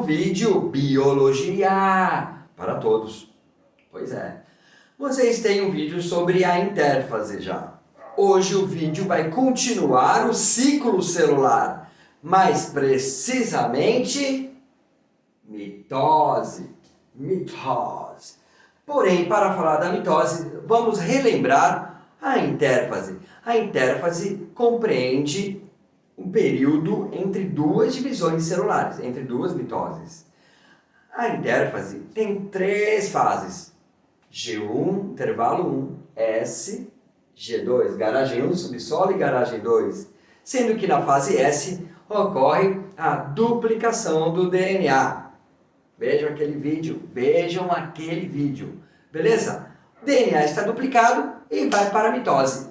do vídeo Biologia para Todos. Pois é, vocês têm um vídeo sobre a intérfase já. Hoje o vídeo vai continuar o ciclo celular, mais precisamente mitose. Porém, para falar da mitose, vamos relembrar a intérfase. A intérfase compreende um período entre duas divisões celulares, entre duas mitoses. A intérfase tem três fases: G1, intervalo 1, S, G2, garagem 1, subsolo e garagem 2. Sendo que na fase S ocorre a duplicação do DNA. Vejam aquele vídeo, beleza? O DNA está duplicado e vai para a mitose.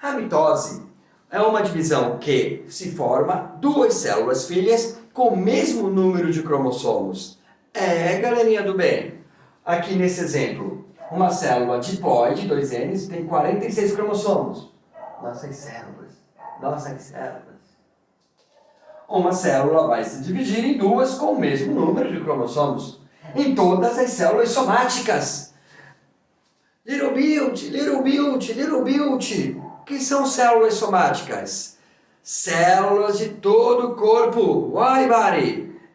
A mitose é uma divisão que se forma duas células filhas com o mesmo número de cromossomos. Galerinha do bem, aqui nesse exemplo, uma célula diploide, 2N, tem 46 cromossomos. Nossas células. Uma célula vai se dividir em duas com o mesmo número de cromossomos. Em todas as células somáticas. Little Beauty. O que são células somáticas? Células de todo o corpo.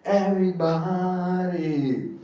Everybody.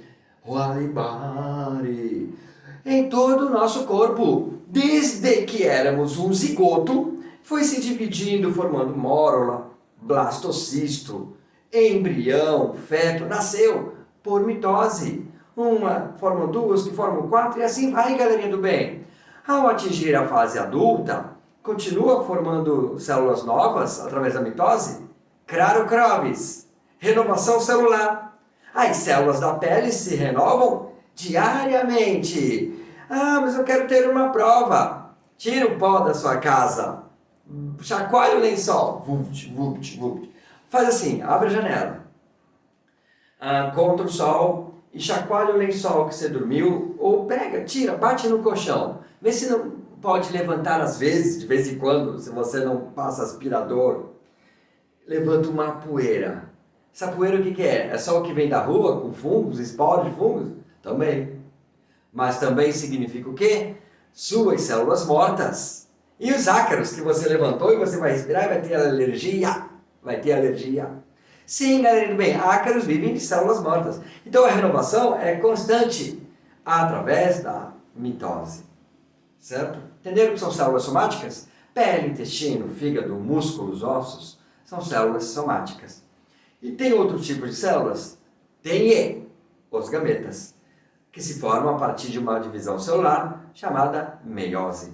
Em todo o nosso corpo. Desde que éramos um zigoto, foi se dividindo, formando mórula, blastocisto, embrião, feto, nasceu por mitose. Uma forma duas, que formam quatro, e assim vai, galerinha do bem. Ao atingir a fase adulta, continua formando células novas através da mitose? Claro, Crovis. Renovação celular. As células da pele se renovam diariamente. Mas eu quero ter uma prova. Tira o pó da sua casa. Chacoalha o lençol. Vupt. Faz assim, abre a janela. Contra o sol e chacoalha o lençol que você dormiu. Ou pega, tira, bate no colchão. Vê se não pode levantar às vezes, de vez em quando, se você não passa aspirador. Levanta uma poeira. Essa poeira o que é? É só o que vem da rua, com fungos, esporos de fungos? Também. Mas também significa o quê? Suas células mortas. E os ácaros que você levantou e você vai respirar e vai ter alergia. Sim, galera do bem, ácaros vivem de células mortas. Então a renovação é constante através da mitose. Certo? Entenderam o que são células somáticas? Pele, intestino, fígado, músculos, ossos, são células somáticas. E tem outro tipo de células? Tem os gametas, que se formam a partir de uma divisão celular chamada meiose.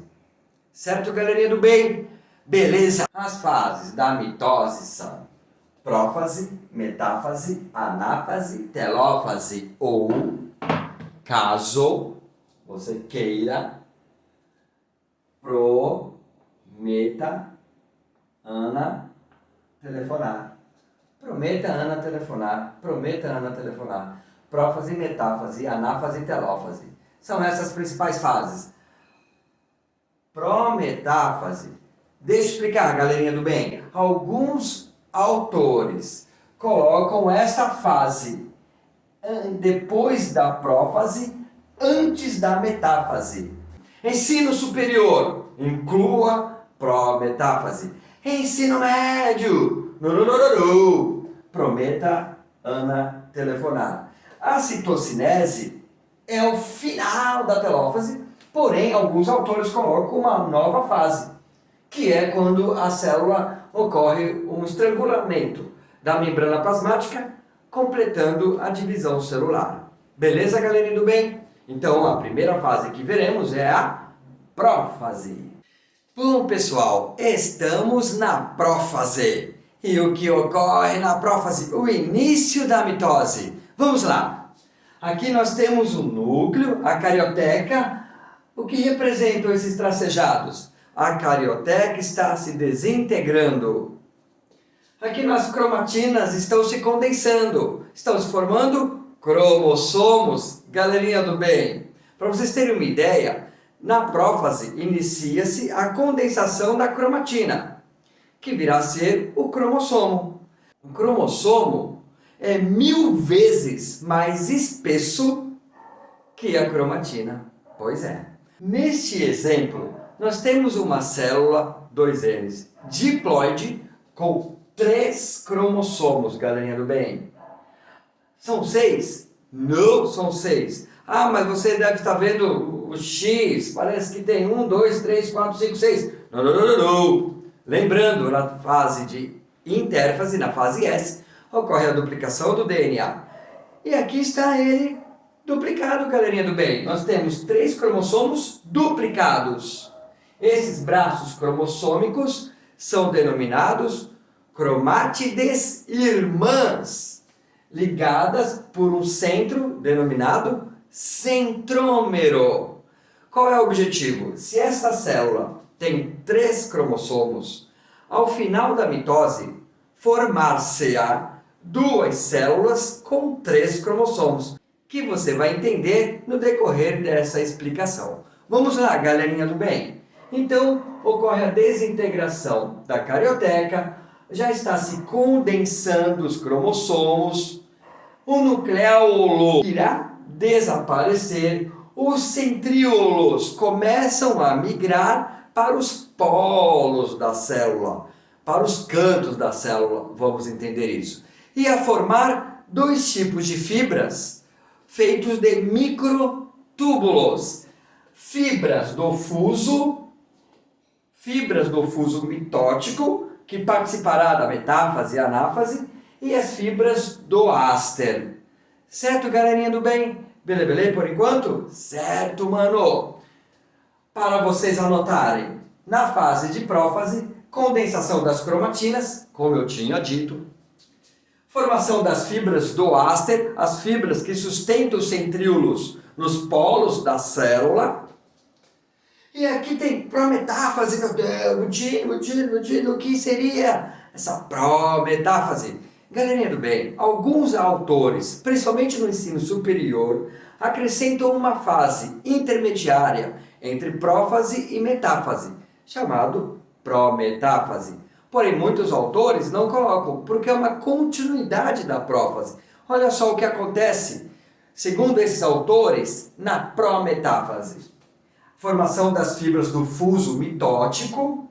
Certo, galerinha do bem? Beleza? As fases da mitose são prófase, metáfase, anáfase, telófase ou, caso você queira, prometa Ana telefonar. Prófase, metáfase, anáfase e telófase. São essas principais fases. Prometáfase. Deixa eu explicar, galerinha do bem. Alguns autores colocam esta fase depois da prófase, antes da metáfase. Ensino superior, inclua prometáfase. Ensino médio, prometa Ana telefonar. A citocinese é o final da telófase, porém alguns autores colocam uma nova fase, que é quando a célula ocorre um estrangulamento da membrana plasmática, completando a divisão celular. Beleza, galerinha do bem? Então a primeira fase que veremos é a prófase. Bom, pessoal, estamos na prófase. E o que ocorre na prófase? O início da mitose. Vamos lá. Aqui nós temos o núcleo, a carioteca. O que representam esses tracejados? A carioteca está se desintegrando. Aqui nas cromatinas estão se condensando. Estão se formando cromossomos. Galerinha do bem. Para vocês terem uma ideia, na prófase inicia-se a condensação da cromatina, que virá a ser o cromossomo. O cromossomo é 1000 vezes mais espesso que a cromatina. Pois é. Neste exemplo, nós temos uma célula, 2Ns, diploide, com 3 cromossomos, galerinha do bem. São 6? Não são 6. Ah, mas você deve estar vendo o X, parece que tem 1, 2, 3, 4, 5, 6. Não, não, não, não, não. Lembrando, na fase de intérfase, na fase S, ocorre a duplicação do DNA. E aqui está ele duplicado, galerinha do bem. Nós temos 3 cromossomos duplicados. Esses braços cromossômicos são denominados cromátides irmãs, ligadas por um centro denominado centrômero. Qual é o objetivo? Se essa célula tem 3 cromossomos, ao final da mitose, formar-se-á 2 células com 3 cromossomos, que você vai entender no decorrer dessa explicação. Vamos lá, galerinha do bem. Então, ocorre a desintegração da carioteca, já está se condensando os cromossomos, o nucleolo irá desaparecer, os centríolos começam a migrar para os polos da célula, para os cantos da célula, vamos entender isso, e a formar 2 tipos de fibras feitos de microtúbulos, fibras do fuso mitótico, que participará da metáfase e anáfase, e as fibras do áster. Certo, galerinha do bem? Beleza, por enquanto? Certo, mano! Para vocês anotarem, na fase de prófase, condensação das cromatinas, como eu tinha dito, formação das fibras do áster, as fibras que sustentam os centríolos nos polos da célula. E aqui tem prometáfase, meu Deus, o que seria essa prometáfase? Galerinha do bem, alguns autores, principalmente no ensino superior, acrescentam uma fase intermediária entre prófase e metáfase, chamado prometáfase. Porém, muitos autores não colocam, porque é uma continuidade da prófase. Olha só o que acontece, segundo esses autores, na prometáfase. Formação das fibras do fuso mitótico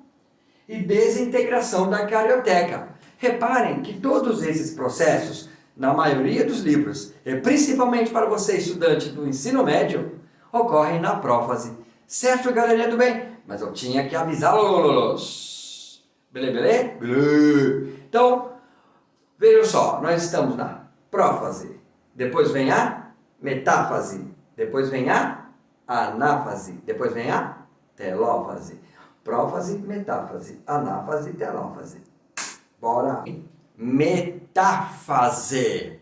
e desintegração da carioteca. Reparem que todos esses processos, na maioria dos livros, e principalmente para você estudante do ensino médio, ocorrem na prófase. Certo, galerinha do bem? Mas eu tinha que avisá-los. Beleza? Então, vejam só, nós estamos na prófase. Depois vem a metáfase. Depois vem a anáfase. Depois vem a telófase. Prófase, metáfase, anáfase, telófase. Bora! Metáfase.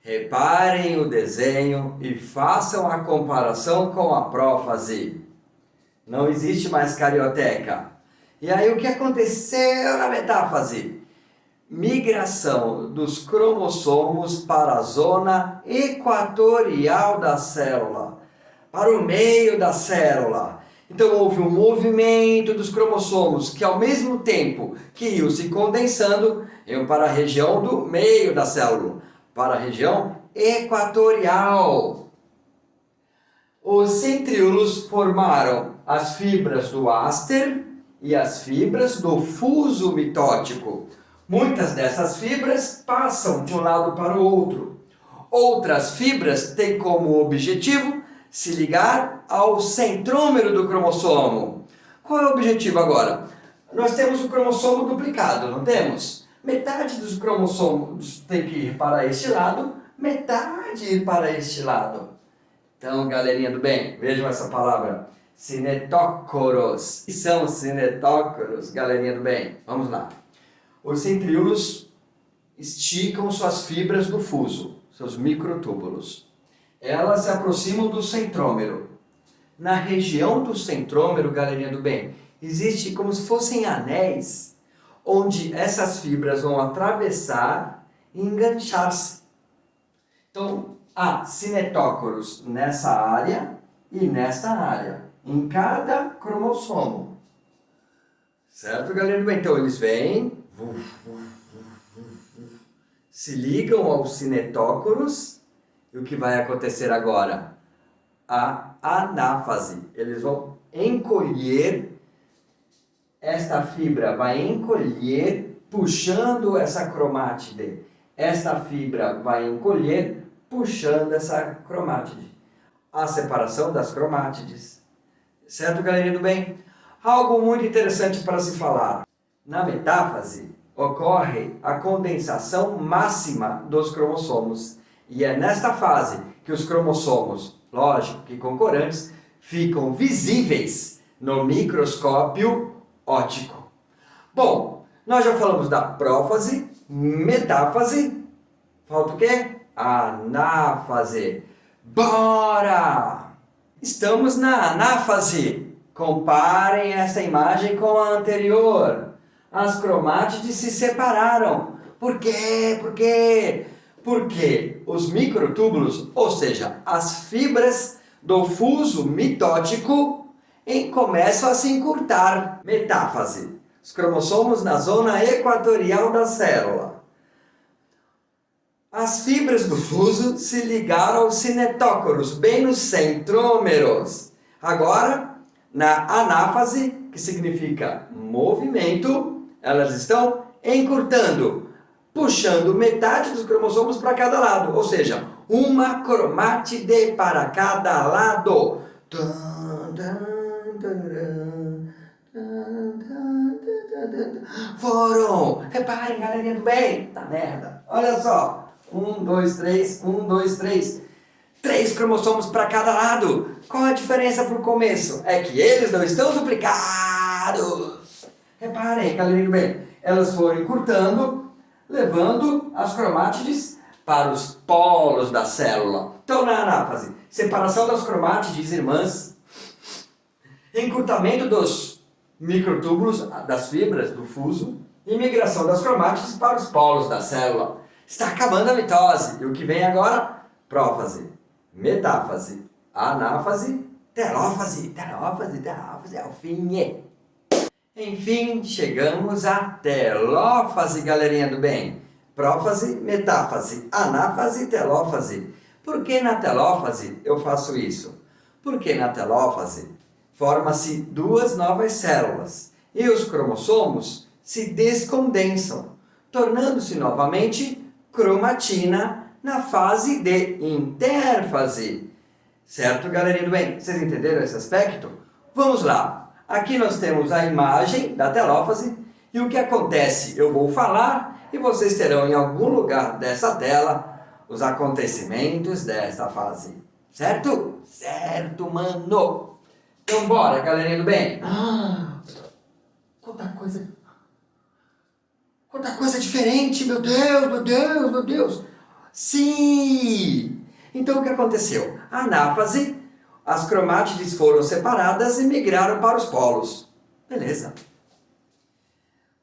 Reparem o desenho e façam a comparação com a prófase. Não existe mais carioteca. E aí o que aconteceu na metáfase? Migração dos cromossomos para a zona equatorial da célula, para o meio da célula. Então houve um movimento dos cromossomos que ao mesmo tempo que iam se condensando, iam para a região do meio da célula, para a região equatorial. Os centríolos formaram as fibras do áster e as fibras do fuso mitótico. Muitas dessas fibras passam de um lado para o outro. Outras fibras têm como objetivo se ligar ao centrômero do cromossomo. Qual é o objetivo agora? Nós temos o cromossomo duplicado, não temos? Metade dos cromossomos tem que ir para este lado, metade ir para este lado. Então, galerinha do bem, vejam essa palavra. Cinetócoros. Que são cinetócoros, galerinha do bem? Vamos lá. Os centríolos esticam suas fibras do fuso, seus microtúbulos. Elas se aproximam do centrômero. Na região do centrômero, galerinha do bem, existe como se fossem anéis, onde essas fibras vão atravessar e enganchar-se. Então, há cinetócoros nessa área e nessa área, em cada cromossomo. Certo, galera do bem? Então, eles vêm, se ligam aos cinetócoros. E o que vai acontecer agora? A anáfase. Eles vão encolher, esta fibra vai encolher, puxando essa cromátide. Esta fibra vai encolher, puxando essa cromátide. A separação das cromátides. Certo, galerinha do bem? Algo muito interessante para se falar. Na metáfase, ocorre a condensação máxima dos cromossomos. E é nesta fase que os cromossomos, lógico que concorrentes, ficam visíveis no microscópio óptico. Bom, nós já falamos da prófase, metáfase, falta o quê? Anáfase. Bora! Estamos na anáfase. Comparem esta imagem com a anterior. As cromátides se separaram. Por quê? Por quê? Porque os microtúbulos, ou seja, as fibras do fuso mitótico, começam a se encurtar. Metáfase. Os cromossomos na zona equatorial da célula. As fibras do fuso se ligaram aos cinetócoros, bem nos centrômeros. Agora, na anáfase, que significa movimento, elas estão encurtando, puxando metade dos cromossomos para cada lado, ou seja, uma cromátide para cada lado. Foram! Reparem, galerinha do bem! Tá merda! Olha só! 1, 2, 3, 1, 2, 3. 3 cromossomos para cada lado. Qual a diferença para o começo? É que eles não estão duplicados. Reparem, galerinha do bem, elas foram encurtando, levando as cromátides para os polos da célula. Então, na anáfase, separação das cromátides irmãs, encurtamento dos microtúbulos, das fibras do fuso, e migração das cromátides para os polos da célula. Está acabando a mitose. E o que vem agora? Prófase, metáfase, anáfase, telófase, é o fim. Enfim, chegamos à telófase, galerinha do bem. Prófase, metáfase, anáfase, telófase. Por que na telófase eu faço isso? Porque na telófase forma-se 2 novas células e os cromossomos se descondensam, tornando-se novamente cromatina na fase de interfase. Certo, galerinha do bem? Vocês entenderam esse aspecto? Vamos lá. Aqui nós temos a imagem da telófase e o que acontece eu vou falar e vocês terão em algum lugar dessa tela os acontecimentos desta fase. Certo? Certo, mano! Então bora, galerinha do bem! Quanta coisa diferente, meu Deus! Sim! Então o que aconteceu? A anáfase, as cromátides foram separadas e migraram para os polos. Beleza.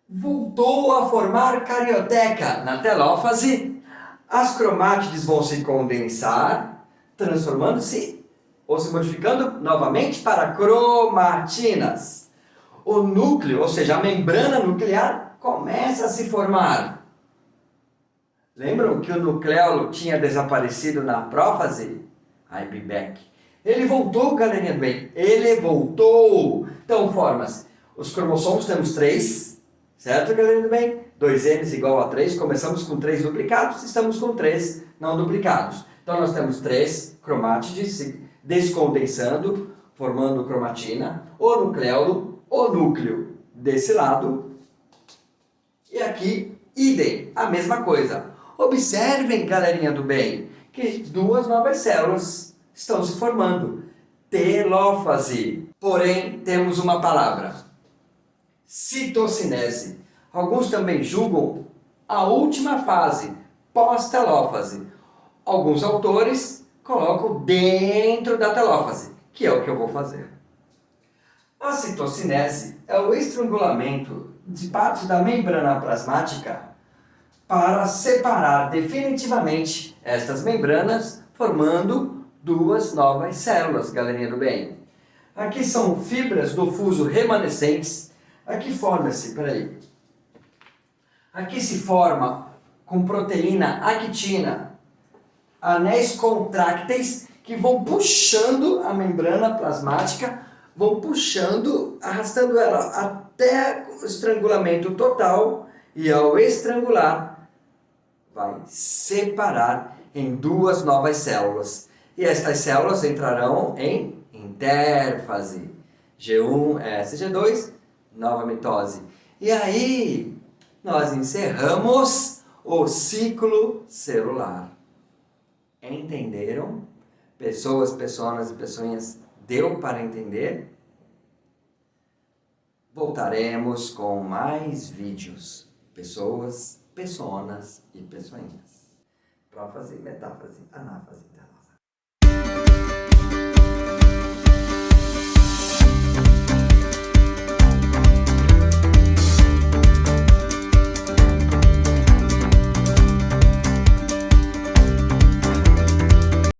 Voltou a formar carioteca. Na telófase, as cromátides vão se condensar, transformando-se ou se modificando novamente para cromatinas. O núcleo, ou seja, a membrana nuclear, começa a se formar. Lembram que o nucleolo tinha desaparecido na prófase? I'll be back. Ele voltou, galerinha do bem. Ele voltou. Então, formas. Os cromossomos temos 3. Certo, galerinha do bem? 2N igual a 3. Começamos com 3 duplicados. Estamos com 3 não duplicados. Então, nós temos 3 cromátides se descondensando, formando cromatina. O nucleolo, o núcleo desse lado. E aqui, idem, a mesma coisa. Observem, galerinha do bem, que 2 novas células estão se formando. Telófase. Porém, temos uma palavra. Citocinese. Alguns também julgam a última fase, pós-telófase. Alguns autores colocam dentro da telófase, que é o que eu vou fazer. A citocinese é o estrangulamento de partes da membrana plasmática para separar definitivamente estas membranas, formando 2 novas células, galerinha do bem. Aqui são fibras do fuso remanescentes. Aqui forma-se, aqui se forma com proteína actina, anéis contrácteis que vão puxando a membrana plasmática, vão puxando, arrastando ela até o estrangulamento total, e ao estrangular, vai separar em duas novas células. E estas células entrarão em intérfase. G1 é SG2, nova mitose. E aí, nós encerramos o ciclo celular. Entenderam? Pessoas, pessoas e pessoinhas, deu para entender? Voltaremos com mais vídeos. Pessoas, pessoas e pessoinhas. Prófase, metáfrase, anáfrase.